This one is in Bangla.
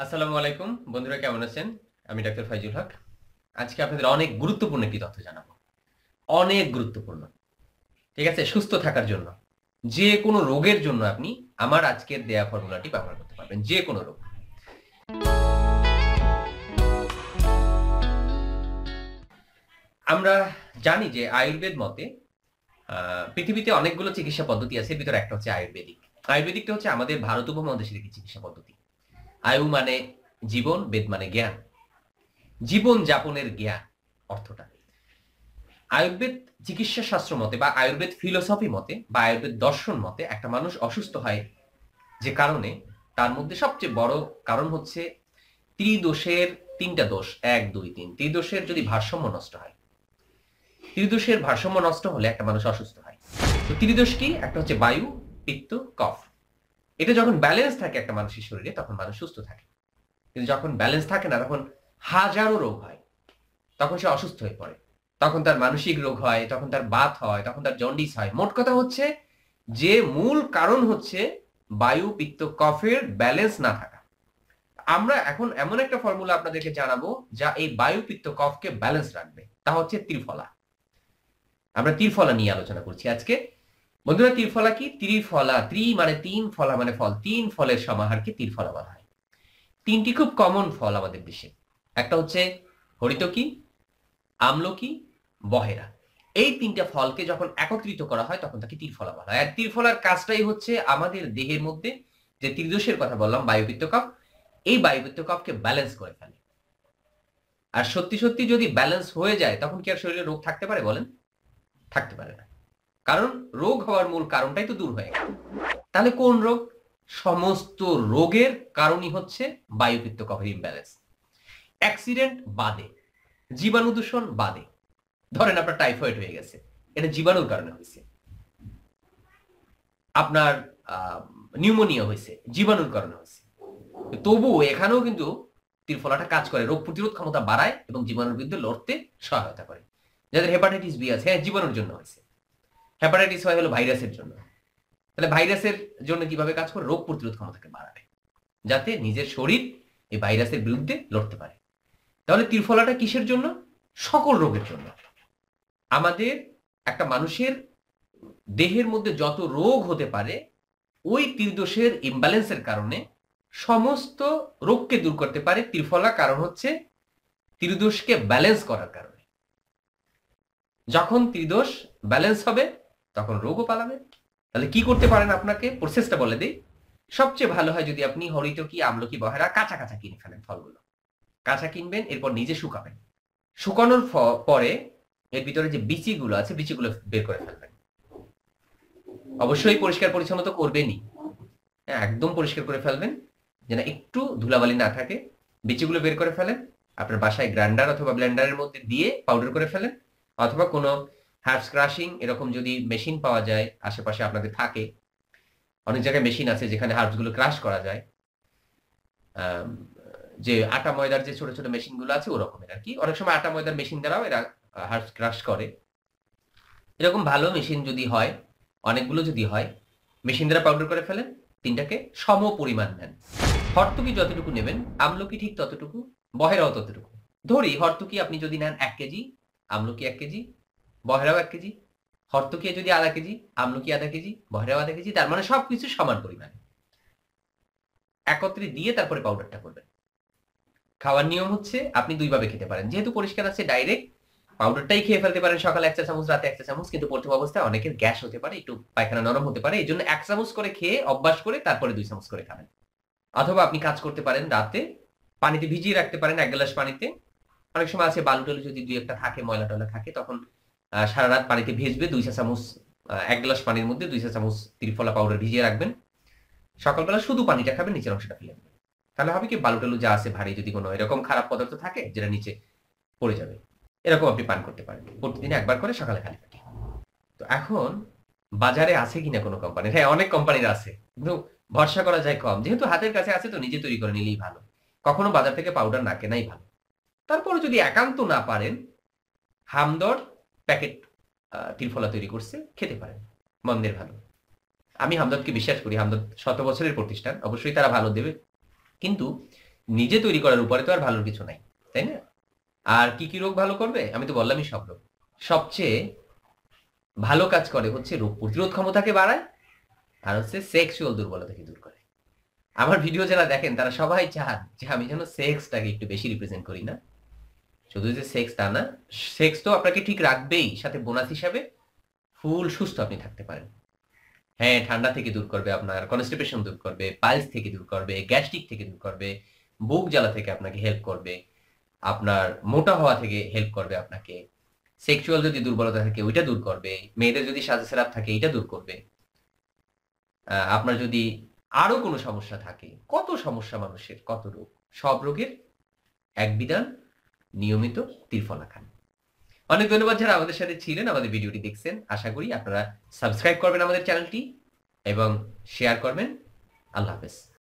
আসসালামু আলাইকুম বন্ধুরা, কেমন আছেন? আমি ডাক্তার ফাইজুল হক। আজকে আপনাদের অনেক গুরুত্বপূর্ণ একটি তথ্য জানাবো। অনেক গুরুত্বপূর্ণ। ঠিক আছে? সুস্থ থাকার জন্য। যে কোনো রোগের জন্য আপনি আমার আজকের দেয়া ফর্মুলাটি ব্যবহার করতে পারবেন। যে কোনো রোগ। আমরা জানি যে আয়ুর্বেদ মতে পৃথিবীতে অনেকগুলো চিকিৎসা পদ্ধতি আছে। এর ভিতরে একটা হচ্ছে আয়ুর্বেদিক। আয়ুর্বেদিকটা হচ্ছে আমাদের ভারত উপমহাদেশের একটি চিকিৎসা পদ্ধতি। আয়ু মানে জীবন, বেদ মানে জ্ঞান। জীবন যাপনের জ্ঞান অর্থটা। আয়ুর্বেদ চিকিৎসা শাস্ত্র মতে বা আয়ুর্বেদ ফিলোসফি মতে বা আয়ুর্বেদ দর্শন মতে একটা মানুষ অসুস্থ হয় যে কারণে, তার মধ্যে সবচেয়ে বড় কারণ হচ্ছে ত্রিদোষের তিনটা দোষ, ১, ২, ৩। ত্রিদোষের যদি ভারসাম্য নষ্ট হয়, ত্রিদোষের ভারসাম্য নষ্ট হলে একটা মানুষ অসুস্থ হয়। তো ত্রিদোষ কি? একটা হচ্ছে বায়ু, পিত্ত, কফ। এটা যখন ব্যালেন্স থাকে একটা মানুষের শরীরে তখন মানুষ সুস্থ থাকে। কিন্তু যখন ব্যালেন্স থাকে না তখন হাজারো রোগ হয়, তখন সে অসুস্থ হয়ে পড়ে। তখন তার মানসিক রোগ হয়, তখন তার বাত হয়, তখন তার জন্ডিস হয়। মোট কথা হচ্ছে যে মূল কারণ হচ্ছে বায়ু, পিত্ত, কফের ব্যালেন্স না থাকা। আমরা এখন এমন একটা ফর্মুলা আপনাদেরকে জানাবো যা এই বায়ু, পিত্ত, কফকে ব্যালেন্স রাখবে। তা হচ্ছে ত্রিফলা। আমরা ত্রিফলা নিয়ে আলোচনা করছি আজকে। বন্ধুরা, ত্রিফলা কি? ত্রিফলা, ত্রি মানে তিন, ফলা মানে ফল। তিন ফলের সমাহারকে ত্রিফলা বলা হয়। তিনটি খুব কমন ফল আমাদের দেশে। একটা হচ্ছে হরিতকি, আমলকি, বহেরা। এই তিনটা ফলকে যখন একত্রিত করা হয় তখন তাকে ত্রিফলা বলা হয়। আর ত্রিফলার কাজটাই হচ্ছে আমাদের দেহের মধ্যে যে ত্রিদোষের কথা বললাম, বায়ুপিত্ত কফ, এই বায়ুপিত্ত কফকে ব্যালেন্স করে ফেলে। আর সত্যি সত্যি যদি ব্যালেন্স হয়ে যায় তখন কি আর শরীরে রোগ থাকতে পারে বলেন? থাকতে পারে না। কারণ রোগ হওয়ার মূল কারণটাই তো দূর হয়ে গেল। তাহলে কোন রোগ? সমস্ত রোগের কারণই হচ্ছে বায়ুপিত্ত কফের ইমব্যালেন্স। অ্যাক্সিডেন্ট বাদে, জীবাণু দূষণ বাদে। ধরেন আপনার টাইফয়েড হয়ে গেছে, এটা জীবাণুর কারণে হয়েছে। আপনার নিউমোনিয়া হয়েছে, জীবাণুর কারণে হয়েছে। তবুও এখানেও কিন্তু ত্রিফলাটা কাজ করে, রোগ প্রতিরোধ ক্ষমতা বাড়ায় এবং জীবাণুর বিরুদ্ধে লড়তে সহায়তা করে। যাদের হেপাটাইটিস বি আছে, হ্যাঁ, জীবাণুর জন্য হয়েছে। হেপাটাইটিস হয় হলো ভাইরাসের জন্য। তাহলে ভাইরাসের জন্য কিভাবে কাজ করে? রোগ প্রতিরোধ ক্ষমতাকে বাড়াবে, যাতে নিজের শরীর এই ভাইরাসের বিরুদ্ধে লড়তে পারে। তাহলে ত্রিফলাটা কিসের জন্য? সকল রোগের জন্য। আমাদের একটা মানুষের দেহের মধ্যে যত রোগ হতে পারে ওই ত্রিদোষের ইমব্যালেন্সের কারণে সমস্ত রোগকে দূর করতে পারে ত্রিফলা। কারণ হচ্ছে ত্রিদোষকে ব্যালেন্স করার কারণে। যখন ত্রিদোষ ব্যালেন্স হবে তখন রোগও পালাবে। তাহলে কি করতে পারেন? আপনাকে প্রসেসটা বলে দিই। সবচেয়ে ভালো হয় যদি আপনি হরিতকি, আমলকি, বহেরা কাঁচা কাঁচা কিনে ফেলেন। ফলগুলো কাঁচা কিনবেন, এরপর নিজে শুকাবেন। শুকানোর পরে এর ভিতরে যে বিচিগুলো আছে বিচিগুলো বের করে ফেলবেন। অবশ্যই পরিষ্কার পরিচ্ছন্ন তো করবেনই। হ্যাঁ, একদম পরিষ্কার করে ফেলবেন যেন একটু ধুলাবালি না থাকে। বিচিগুলো বের করে ফেলেন। আপনার বাসায় গ্রাইন্ডার অথবা ব্লেন্ডারের মধ্যে দিয়ে পাউডার করে ফেলেন, অথবা কোনো হার্বস ক্রাশিং এরকম যদি মেশিন পাওয়া যায় আশেপাশে আপনাদের থাকে। অনেক জায়গায় মেশিন আছে যেখানে হার্বস গুলো ক্রাশ করা যায়। যে আটা ময়দার যে ছোট ছোট মেশিন গুলো আছে ওরকমের আর কি। অনেক সময় আটা ময়দার মেশিন দ্বারাও এরা হার্বস ক্রাশ করে। এরকম ভালো মেশিন যদি হয়, অনেকগুলো যদি হয়, মেশিন দ্বারা পাউডার করে ফেলেন। তিনটাকে সম পরিমাণ নেন। হরতুকি যতটুকু নেবেন, আমলকি ঠিক ততটুকু, বহেরাও ততটুকু। ধরি হরতুকি আপনি যদি নেন ১ কেজি, আমলকি ১ কেজি, বহেরাও ১ কেজি। হরতুকি যদি আধা কেজি, আমলকি আধা কেজি, বহেরাও আধা কেজি, তার মানে সবকিছু সমান পরিমাণে একত্রে দিয়ে তারপরে পাউডারটা করবেন। খাওয়ার নিয়ম হচ্ছে আপনি দুইভাবে খেতে পারেন। যেহেতু পরিষ্কার আছে, ডাইরেক্ট পাউডারটাই খেয়ে ফেলতে পারেন, সকালে ১ চা চামচ, রাতে ১ চা চামচ। কিন্তু প্রথম অবস্থায় অনেকের গ্যাস হতে পারে, একটু পায়খানা নরম হতে পারে, এই জন্য ১ চামচ করে খেয়ে অভ্যাস করে তারপরে ২ চামচ করে খাবেন। অথবা আপনি কাজ করতে পারেন রাতে পানিতে ভিজিয়ে রাখতে পারেন ১ গ্লাস পানিতে। অনেক সময় আছে বালু টালু যদি ২-১টা থাকে, ময়লা টয়লা থাকে, তখন সারা রাত পানিতে ভিজবে ২ চা চামচ, ১ গ্লাস পানির মধ্যে ২ চা চামচ ত্রিফলা পাউডার ভিজিয়ে রাখবেন। সকালবেলা শুধু পানিটা খাবেন, নিচের অংশটা ফেলে দেবেন। তাহলে হবে কি, বালু টালু যা আছে ভারী যদি কোনো এরকম খারাপ পদার্থ থাকে যেটা নিচে পড়ে যাবে। এরকম আপনি পান করতে পারেন প্রতিদিন একবার করে সকালে খালি পেটে। তো এখন বাজারে আছে কিনা কোনো কোম্পানির? হ্যাঁ, অনেক কোম্পানির আছে, কিন্তু ভরসা করা যায় কম। যেহেতু হাতের কাছে আছে তো নিজে তৈরি করে নিলেই ভালো। কখনো বাজার থেকে পাউডার না কেনাই ভালো। তারপরে যদি একান্ত না পারেন, হামদর্দ প্যাকেট ত্রিফলা তৈরি করছে, খেতে পারেন, মন্দের ভালো। আমি হামদর্দকে বিশ্বাস করি, হামদর্দ শত বছরের প্রতিষ্ঠান, অবশ্যই তারা ভালো দেবে। কিন্তু নিজে তৈরি করার উপরে তো আর ভালোর কিছু নাই, তাই না? আর কি কি রোগ ভালো করবে? আমি তো বললামই সব রোগ। সবচেয়ে ভালো কাজ করে হচ্ছে রোগ প্রতিরোধ ক্ষমতাকে বাড়ায়, আর হচ্ছে সেক্সুয়াল দুর্বলতাকে দূর করে। আমার ভিডিও যারা দেখেন তারা সবাই চান যে আমি যেন সেক্সটাকে একটু বেশি রিপ্রেজেন্ট করি না। শুধু যে সেক্স তা না, সেক্স তো আপনাকে ঠিক রাখবেই, সাথে বোনাস হিসাবে ফুল সুস্থ আপনি থাকতে পারেন। হ্যাঁ, ঠান্ডা থেকে দূর করবে, আপনার কনস্টিপেশন দূর করবে, পাইলস থেকে দূর করবে, গ্যাস্ট্রিক থেকে দূর করবে, বুক জ্বালা থেকে আপনাকে হেল্প করবে, আপনার মোটা হওয়া থেকে হেল্প করবে আপনাকে, সেক্সুয়াল যদি দুর্বলতা থাকে ওইটা দূর করবে, মেয়েদের যদি সাজে সেরাপ থাকে এটা দূর করবে। আপনার যদি আরো কোনো সমস্যা থাকে, কত সমস্যা মানুষের, কত রোগ, সব রোগের এক বিধান, নিয়মিত ত্রিফলা খান। অনেক ধন্যবাদ যারা আমাদের সাথে ছিলেন, আমাদের ভিডিওটি দেখছেন। আশা করি আপনারা সাবস্ক্রাইব করবেন আমাদের চ্যানেলটি এবং শেয়ার করবেন। আল্লাহ হাফেজ।